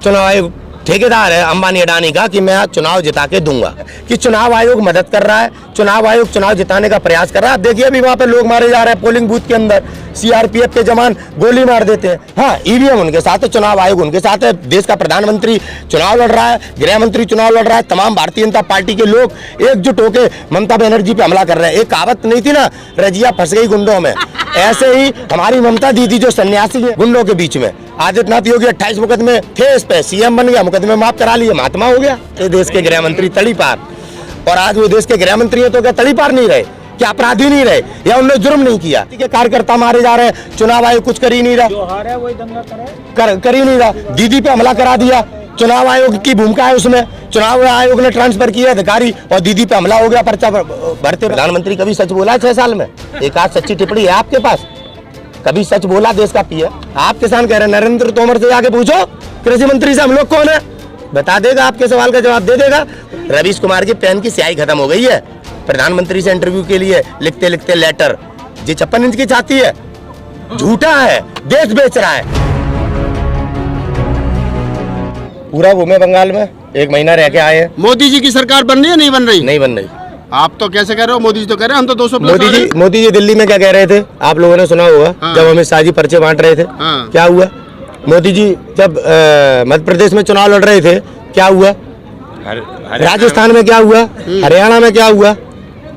चुनाव आयोग ठेकेदार है अंबानी अडानी का कि मैं चुनाव जिता के दूंगा, कि चुनाव आयोग मदद कर रहा है, चुनाव आयोग चुनाव जिताने का प्रयास कर रहा है। आप देखिए अभी वहाँ पे लोग मारे जा रहे हैं पोलिंग बूथ के अंदर, सीआरपीएफ के जवान गोली मार देते हैं। हाँ, ईवीएम उनके साथ है, चुनाव आयोग उनके साथ है, देश का प्रधानमंत्री चुनाव लड़ रहा है, गृह मंत्री चुनाव लड़ रहा है, तमाम भारतीय जनता पार्टी के लोग एकजुट होकर ममता बनर्जी पे हमला कर रहे हैं। एक कहावत नहीं थी ना, रजिया फंस गई गुंडों में, ऐसे ही हमारी ममता दीदी जो सन्यासी है गुंडों के बीच में। आदित्यनाथ योगी 28 मुकदमे थे, इस पे सीएम बन गया, मुकदमे माफ करा लिए, महात्मा हो गया। ये देश के गृह मंत्री तड़ी पार, और आज वो देश के गृह मंत्री है तो क्या तड़ी पार नहीं रहे, क्या अपराधी नहीं रहे, या उन्होंने जुर्म नहीं किया? के कार्यकर्ता मारे जा रहे हैं, चुनाव आयोग कुछ कर ही नहीं रहा, जो हारा है वही दंगा कर ही नहीं रहा। दीदी पे हमला करा दिया, चुनाव आयोग की भूमिका है उसमें, चुनाव आयोग ने ट्रांसफर किया अधिकारी और दीदी पे हमला हो गया, पर्चा भरते। प्रधानमंत्री कभी सच बोला है 6 साल में? एक आध सच्ची टिप्पणी है आपके पास? कभी सच बोला देश का पीएम? आप किसान कह रहे हैं, नरेंद्र तोमर से जाके पूछो कृषि मंत्री से हम लोग कौन है, बता देगा, आपके सवाल का जवाब दे देगा। रवीश कुमार की पेन की स्याही खत्म हो गई है, प्रधानमंत्री से इंटरव्यू के लिए लिखते लिखते लेटर, ये 56 इंच की छाती है, झूठा है, देश बेच रहा है। पूरा घूमे बंगाल में, 1 महीना रह के आए हैं। मोदी जी की सरकार बन रही है नहीं बन रही? नहीं बन रही। आप तो कैसे कह रहे हो, मोदी जी तो कह रहे हैं हम तो 200 मोदी जी दिल्ली में क्या कह रहे थे, आप लोगों ने सुना होगा। हाँ। जब अमित शाह जी पर्चे बांट रहे थे। हाँ। क्या हुआ? मोदी जी जब मध्य प्रदेश में चुनाव लड़ रहे थे क्या हुआ? राजस्थान में क्या हुआ? हरियाणा में क्या हुआ?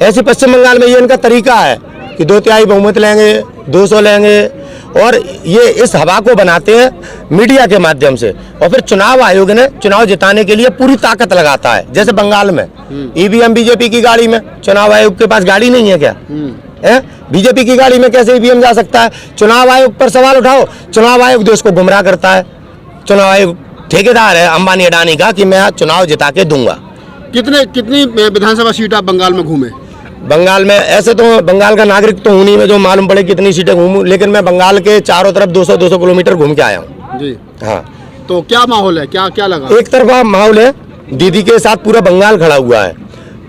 ऐसे पश्चिम बंगाल में ये इनका तरीका है कि 2/3 बहुमत लेंगे, 200 लेंगे, और ये इस हवा को बनाते हैं मीडिया के माध्यम से, और फिर चुनाव आयोग ने चुनाव जिताने के लिए पूरी ताकत लगाता है। जैसे बंगाल में ईवीएम बीजेपी की गाड़ी में, चुनाव आयोग के पास गाड़ी नहीं है क्या? बीजेपी की गाड़ी में कैसे ईवीएम जा सकता है? चुनाव आयोग पर सवाल उठाओ, चुनाव आयोग देश को गुमराह करता है। चुनाव आयोग ठेकेदार है अंबानी अडानी का कि मैं चुनाव जिता के दूंगा। कितनी विधानसभा सीट आप बंगाल में घूमे? बंगाल में ऐसे तो बंगाल का नागरिक तो हूँ नहीं मैं, जो मालूम पड़े कितनी सीटें घूमूं, लेकिन मैं बंगाल के चारों तरफ 200 किलोमीटर घूम के आया हूँ जी। हाँ, तो क्या माहौल है, क्या लगा? एक तरफा माहौल है, दीदी के साथ पूरा बंगाल खड़ा हुआ है,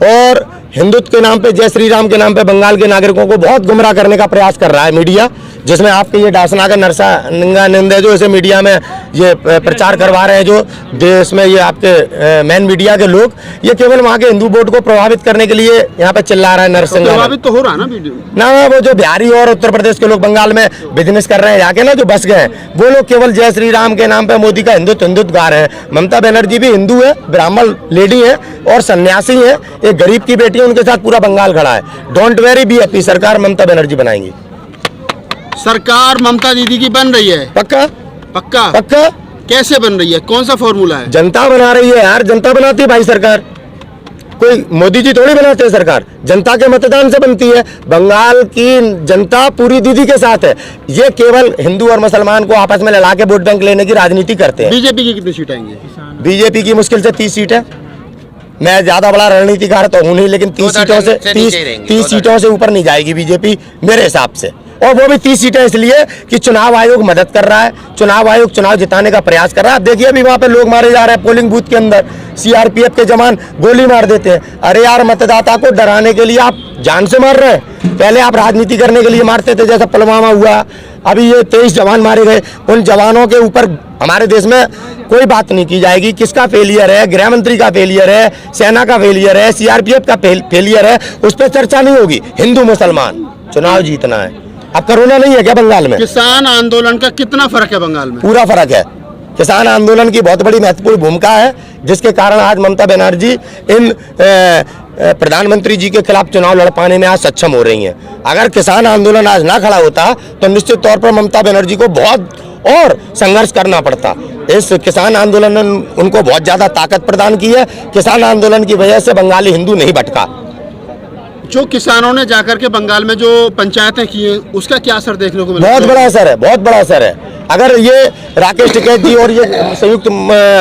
और हिंदुत्व के नाम पे, जय श्री राम के नाम पे बंगाल के नागरिकों को बहुत गुमराह करने का प्रयास कर रहा है मीडिया, जिसमें आपके ये डासनागर नरसानंद है जो ऐसे मीडिया में ये प्रचार करवा रहे हैं, जो देश में ये आपके मेन मीडिया के लोग, ये केवल वहाँ के हिंदू वोट को प्रभावित करने के लिए यहाँ पे चिल्ला रहा है। नरसिंह प्रभावित तो हो रहा है ना वीडियो ना, वो जो बिहारी और उत्तर प्रदेश के लोग बंगाल में बिजनेस कर रहे हैं जाके ना, जो बस गए हैं, वो लोग केवल जय श्री राम के नाम पे मोदी का हिंदुत्व गा रहे हैं। ममता बनर्जी भी हिंदू है, ब्राह्मण लेडी है और सन्यासी है, एक गरीब की बेटी है, उनके साथ पूरा बंगाल खड़ा है। डोंट वेरी बी हैप्पी, सरकार ममता बनर्जी बनाएंगी। सरकार ममता दीदी की बन रही है? पक्का पक्का पक्का। कैसे बन रही है, कौन सा फॉर्मूला है? जनता बना रही है यार, जनता बनाती है भाई सरकार, कोई मोदी जी थोड़ी बनाते हैं सरकार, जनता के मतदान से बनती है। बंगाल की जनता पूरी दीदी के साथ है, ये केवल हिंदू और मुसलमान को आपस में लड़ा के वोट बैंक लेने की राजनीति करते हैं। बीजेपी की कितनी सीट आएंगी? बीजेपी की मुश्किल से 30 सीट है। मैं ज्यादा बड़ा रणनीतिकार तो हूँ नहीं, लेकिन 30 सीटों से ऊपर नहीं जाएगी बीजेपी मेरे हिसाब से, और वो भी 30 सीटें इसलिए कि चुनाव आयोग मदद कर रहा है, चुनाव आयोग चुनाव जिताने का प्रयास कर रहा है। आप देखिए अभी वहाँ पे लोग मारे जा रहे हैं पोलिंग बूथ के अंदर, सीआरपीएफ के जवान गोली मार देते हैं। अरे यार, मतदाता को डराने के लिए आप जान से मार रहे हैं, पहले आप राजनीति करने के लिए मारते थे, जैसा पुलवामा हुआ, अभी ये 23 जवान मारे गए। उन जवानों के ऊपर हमारे देश में कोई बात नहीं की जाएगी, किसका फेलियर है, गृह मंत्री का फेलियर है, सेना का फेलियर है, सीआरपीएफ का फेलियर है, उस पर चर्चा नहीं होगी। हिंदू मुसलमान चुनाव जीतना है। अब कोरोना नहीं है क्या बंगाल में? किसान आंदोलन का कितना फर्क है बंगाल में? पूरा फर्क है। किसान आंदोलन की बहुत बड़ी महत्वपूर्ण भूमिका है, जिसके कारण आज ममता बनर्जी इन प्रधानमंत्री जी के खिलाफ चुनाव लड़ पाने में आज सक्षम हो रही हैं। अगर किसान आंदोलन आज ना खड़ा होता तो निश्चित तौर पर ममता बनर्जी को बहुत और संघर्ष करना पड़ता। इस किसान आंदोलन ने उनको बहुत ज्यादा ताकत प्रदान की है। किसान आंदोलन की वजह से बंगाली हिंदू नहीं भटका। जो किसानों ने जाकर के बंगाल में जो पंचायतें की हैं, उसका क्या असर देखने को मिला? बहुत बड़ा असर है, बहुत बड़ा असर है। अगर ये राकेश टिकैत जी और ये संयुक्त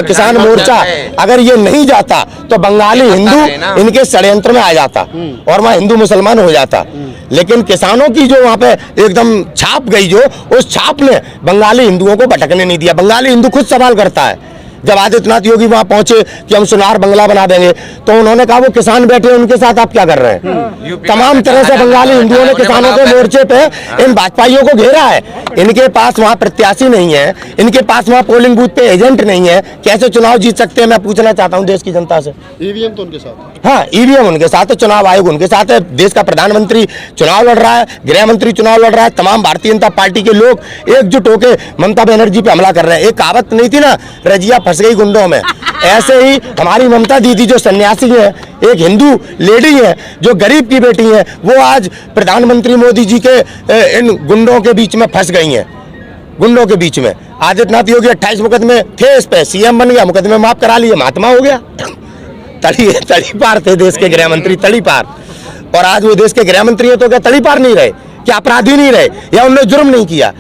किसान मोर्चा अगर ये नहीं जाता तो बंगाली हिंदू इनके षड्यंत्र में आ जाता और वहाँ हिंदू मुसलमान हो जाता। लेकिन किसानों की जो वहाँ पे एकदम छाप गई, जो उस छाप ने बंगाली हिंदुओं को भटकने नहीं दिया। बंगाली हिंदू खुद सवाल करता है, जब आदित्यनाथ योगी वहां पहुंचे कि हम सुनार बंगला बना देंगे, तो उन्होंने कहा वो किसान बैठे हैं, उनके साथ आप क्या कर रहे हैं? तमाम तरह से बंगाली हिंदुओं ने किसानों के मोर्चे पे इन भाजपाइयों को घेरा है। इनके पास वहां प्रत्याशी नहीं है, इनके पास वहां पोलिंग बूथ पे एजेंट नहीं है, कैसे चुनाव जीत सकते हैं? मैं पूछना चाहता हूं देश की जनता से। ईवीएम तो उनके साथ, हाँ, ईवीएम उनके साथ है, चुनाव आयोग उनके साथ है, देश का प्रधानमंत्री चुनाव लड़ रहा है, गृह मंत्री चुनाव लड़ रहा है, तमाम भारतीय जनता पार्टी के लोग एकजुट होकर ममता बनर्जी पे हमला कर रहे हैं। एक कहावत नहीं थी ना, रजिया फंस गई गुंडों में, ऐसे ही हमारी ममता दीदी जो सन्यासी है, एक हिंदू लेडी है जो गरीब की बेटी है, वो आज प्रधानमंत्री मोदी जी के इन गुंडों के बीच में फंस गई हैं, गुंडों के बीच में। आदित्यनाथ योगी 28 मुकदमे थे इस पे, सीएम बन गया, मुकदमे माफ करा लिए, महात्मा हो गया। तड़ी पार थे देश के गृह मंत्री, तड़ी पार, और आज वो देश के गृह मंत्री है तो क्या तड़ी पार नहीं रहे? क्या अपराधी नहीं रहे या उन्होंने जुर्म नहीं किया?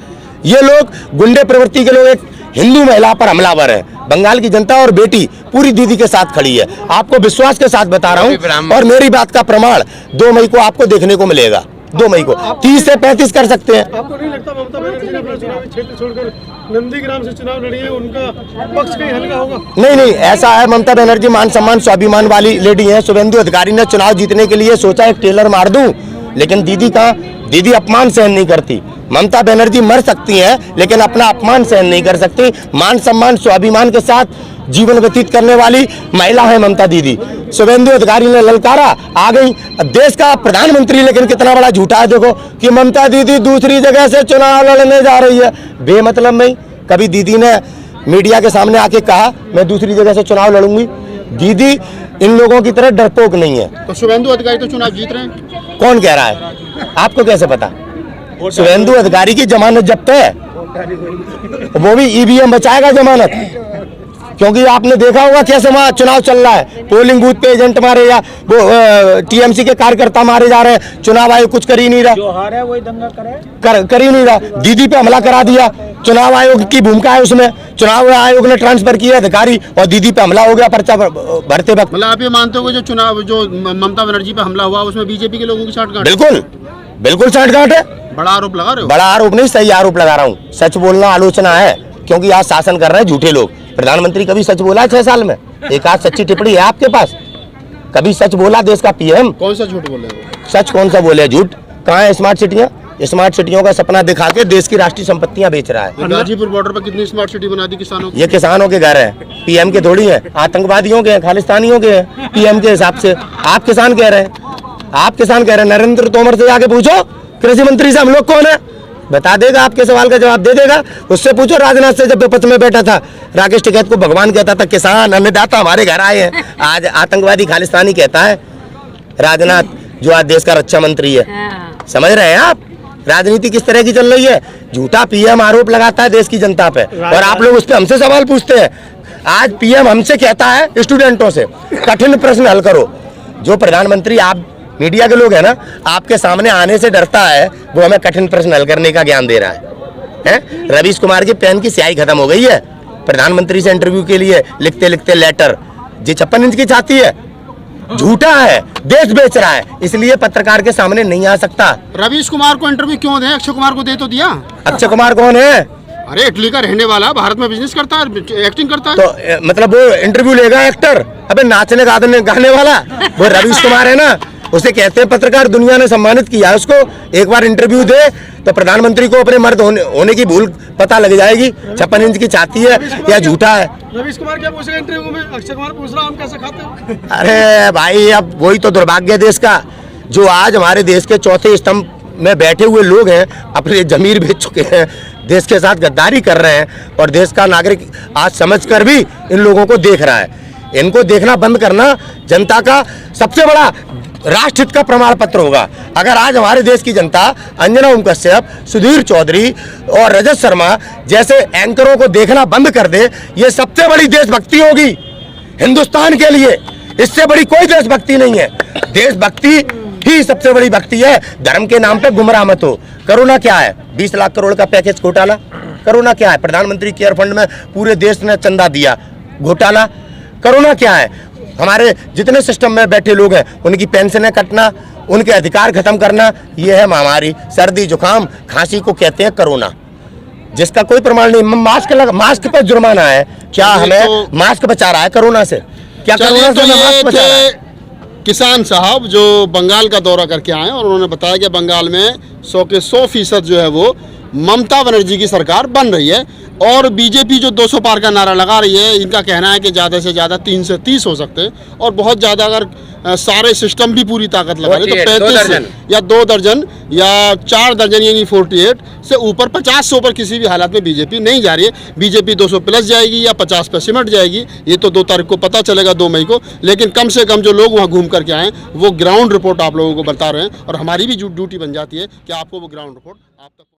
ये लोग गुंडे प्रवृत्ति के लोग एक हिंदू महिला पर हमलावर है। बंगाल की जनता और बेटी पूरी दीदी के साथ खड़ी है, आपको विश्वास के साथ बता रहा हूँ, और मेरी बात का प्रमाण 2 मई को आपको देखने को मिलेगा। 2 मई को 30 से 35 कर सकते हैं। आपको नहीं लगता ममता बनर्जी ने अपना चुनावी क्षेत्र छोड़कर नंदीग्राम से चुनाव लड़ी है, उनका पक्ष कहीं हल्का होगा? नहीं, ऐसा है, ममता बनर्जी मान सम्मान स्वाभिमान वाली लेडी है। शुभेंदु अधिकारी ने चुनाव जीतने के लिए सोचा एक टेलर मार दूं, लेकिन दीदी अपमान सहन नहीं करती। ममता बनर्जी मर सकती हैं लेकिन अपना अपमान सहन नहीं कर सकती। मान सम्मान स्वाभिमान के साथ जीवन व्यतीत करने वाली महिला है ममता दीदी। शुभेंदु अधिकारी ने ललकारा, आ गई देश का प्रधानमंत्री, लेकिन कितना बड़ा झूठा है देखो कि ममता दीदी दूसरी जगह से चुनाव लड़ने जा रही है। बेमतलब में कभी दीदी ने मीडिया के सामने आके कहा मैं दूसरी जगह से चुनाव लड़ूंगी? दीदी इन लोगों की तरह डरपोक नहीं है। तो शुभेंदु अधिकारी तो चुनाव जीत रहे हैं। कौन कह रहा है? आपको कैसे पता? शुभेंदु अधिकारी की जमानत जब्त है, वो भी ईवीएम बचाएगा जमानत, क्योंकि आपने देखा होगा कैसे वहाँ चुनाव चल रहा है, पोलिंग बूथ पे एजेंट मारे या वो टीएमसी के कार्यकर्ता मारे जा रहे हैं। चुनाव आयोग कुछ कर ही नहीं रहा, जो हार है वही दंगा कर ही नहीं रहा। दीदी पे हमला करा दिया, चुनाव आयोग की भूमिका है उसमें, चुनाव आयोग ने ट्रांसफर किया अधिकारी और दीदी पे हमला हो गया पर्चा भरते वक्त। मतलब आप ये मानते हो जो ममता बनर्जी पे हमला हुआ उसमें बीजेपी के लोगों की साठगांठ? बिल्कुल साठगांठ है। बड़ा आरोप लगा रहे हो? बड़ा आरोप नहीं, सही आरोप लगा रहा हूँ। सच बोलना आलोचना है, क्योंकि आज शासन कर रहे हैं झूठे लोग। प्रधानमंत्री कभी सच बोला 6 साल में? एक आध सच्ची टिप्पणी है आपके पास? कभी सच बोला देश का पीएम? कौन सा झूठ बोले हो? सच कौन सा बोले? झूठ कहाँ है? स्मार्ट सिटियां, स्मार्ट सिटियों का सपना दिखा के देश की राष्ट्रीय संपत्तियां बेच रहा है। गाजीपुर बॉर्डर पर कितनी स्मार्ट सिटी बना दी किसानों की? ये किसानों के घर है, पीएम के थोड़ी है, आतंकवादियों के हैं, खालिस्तानियों के हैं पीएम के हिसाब से। आप किसान कह रहे हैं, नरेंद्र तोमर से जाके पूछो कृषि मंत्री से हम लोग कौन है, बता देगा, आपके सवाल का जवाब दे देगा। उससे पूछो राजनाथ से, जब विपक्ष में बैठा था राकेश टिकैत को भगवान कहता था, किसान अन्नदाता हमारे घर आए हैं, आज आतंकवादी खालिस्तानी कहता है राजनाथ, जो आज देश का रक्षा मंत्री है। समझ रहे हैं आप राजनीति किस तरह की चल रही है? झूठा पीएम आरोप लगाता है देश की जनता पे, और आप लोग उस पर हमसे सवाल पूछते हैं। आज पीएम हमसे कहता है स्टूडेंटों से कठिन प्रश्न हल करो। जो प्रधानमंत्री आप मीडिया के लोग हैं ना, आपके सामने आने से डरता है, वो हमें कठिन प्रश्न हल करने का ज्ञान दे रहा है। रवीश कुमार की पेन की स्याही खत्म हो गई है। प्रधानमंत्री से इंटरव्यू के लिए लिखते लिखते लेटर, जी 56 इंच की छाती है, झूठा है, देश बेच रहा है, इसलिए पत्रकार के सामने नहीं आ सकता। रवीश कुमार को इंटरव्यू क्यों दें? अक्षय कुमार को दे तो दिया। अक्षय कुमार कौन है? अरे इटली का रहने वाला, भारत में बिजनेस करता है, एक्टिंग करता है। तो मतलब वो इंटरव्यू लेगा एक्टर? अबे नाचने गाने वाला वो रवीश कुमार है ना, उसे कहते हैं पत्रकार। दुनिया ने सम्मानित किया है उसको। एक बार इंटरव्यू दे तो प्रधानमंत्री को अपने मर्द होने की भूल पता लग जाएगी। 56 इंच की छाती है या झूठा है। रवीश कुमार क्या पूछेगा इंटरव्यू में? अक्षय कुमार पूछ रहा हम कैसे खाते हो? अरे भाई, अब वही तो दुर्भाग्य है देश का, जो आज हमारे देश के चौथे स्तंभ में बैठे हुए लोग हैं, अपने जमीर बेच चुके हैं, देश के साथ गद्दारी कर रहे हैं, और देश का नागरिक आज समझकर भी इन लोगों को देख रहा है। इनको देखना बंद करना जनता का सबसे बड़ा राष्ट्रहित का प्रमाण पत्र होगा। अगर आज हमारे देश की जनता अंजना ओम कश्यप, सुधीर चौधरी और रजत शर्मा जैसे एंकरों को देखना बंद कर दे, ये सबसे बड़ी देशभक्ति होगी हिंदुस्तान के लिए। इससे बड़ी कोई देशभक्ति नहीं है। देशभक्ति ही सबसे बड़ी भक्ति है। धर्म के नाम पे गुमराह मत हो। कोरोना क्या है? 20 लाख करोड़ का पैकेज घोटाला। कोरोना क्या है? प्रधानमंत्री केयर फंड में पूरे देश ने चंदा दिया, घोटाला। कोरोना क्या है? हमारे जितने सिस्टम में बैठे लोग हैं उनकी पेंशनें कटना, उनके अधिकार खत्म करना, ये है महामारी। सर्दी जुकाम खांसी को कहते हैं कोरोना। जिसका कोई प्रमाण नहीं। मास्क पर जुर्माना है, क्या ये हमें तो- मास्क बचा रहा है कोरोना से? क्या चलिए, कोरोना से तो हमें ये मास्क बचा रहा है? किसान साहब जो बंगाल का दौरा करके आए और उन्होंने बताया कि बंगाल में 100 के 100% जो है वो ममता बनर्जी की सरकार बन रही है। और बीजेपी जो 200 पार का नारा लगा रही है, इनका कहना है कि ज़्यादा से ज़्यादा 3 से 30 हो सकते हैं और बहुत ज़्यादा अगर सारे सिस्टम भी पूरी ताकत लगा रहे तो 35 या 2 दर्जन या 4 दर्जन यानी 48 से ऊपर 50 से ऊपर किसी भी हालत में बीजेपी नहीं जा रही है। बीजेपी 200 प्लस जाएगी या 50 पे सिमट जाएगी, ये तो 2 तारीख को पता चलेगा, 2 मई को। लेकिन कम से कम जो लोग वहाँ घूम करके आए वो ग्राउंड रिपोर्ट आप लोगों को बता रहे हैं और हमारी भी ड्यूटी बन जाती है कि आपको वो ग्राउंड रिपोर्ट आप तक